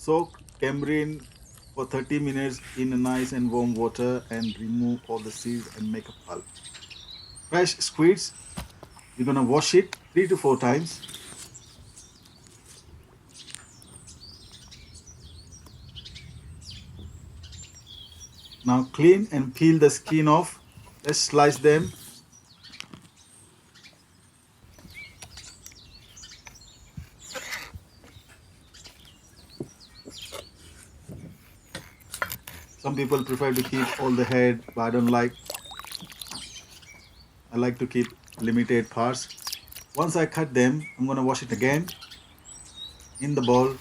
Soak tamarind for 30 minutes in a nice and warm water and remove all the seeds and make a pulp. Fresh squids, you're gonna wash it 3 to 4 times. Now clean and peel the skin off. Let's slice them. Some people prefer to keep all the head, but I don't like. I like to keep limited parts. Once I cut them, I'm gonna wash it again in the bowl.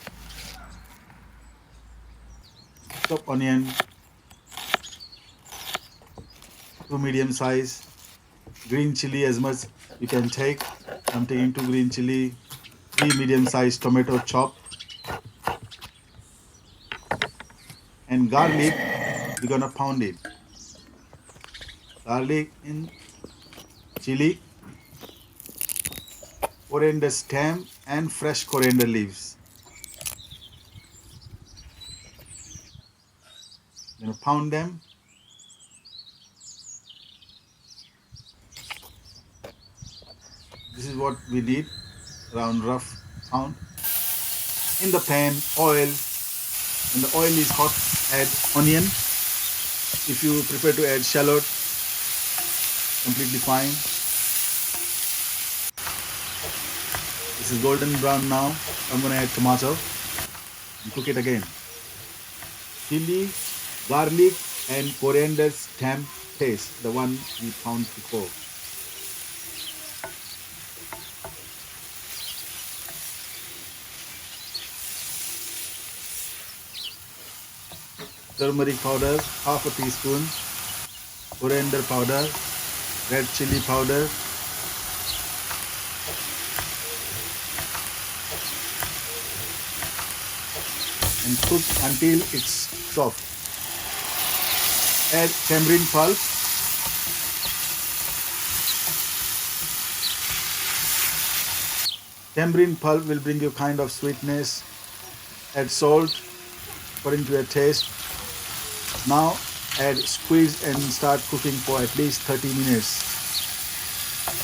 Chop onion, 2 medium size. Green chilli as much you can take. I'm taking 2 green chilli, 3 medium sized tomato chopped, and garlic. We're gonna pound it. Garlic in chili, coriander stem, and fresh coriander leaves. Pound them. This is what we need, around rough pound. In the pan, oil. When the oil is hot, add onion. If you prefer to add shallot, completely fine. This is golden brown now. I'm going to add tomato and cook it again. Chili, garlic, and coriander stem paste, the one we pound before. Turmeric powder, half a teaspoon. Coriander powder, red chili powder, and cook until it's soft. Add tamarind pulp. Tamarind pulp will bring you kind of sweetness. Add salt according to your taste. Now add squeeze and start cooking for at least 30 minutes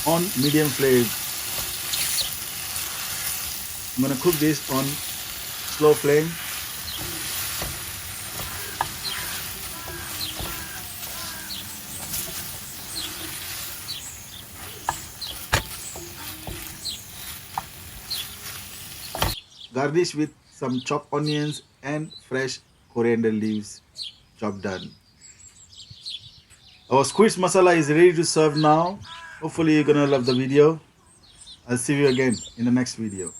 on medium flame. I'm going to cook this on slow flame. Garnish with some chopped onions and fresh coriander leaves. Job done. Our squids masala is ready to serve now. Hopefully you're gonna love the video. I'll see you again in the next video.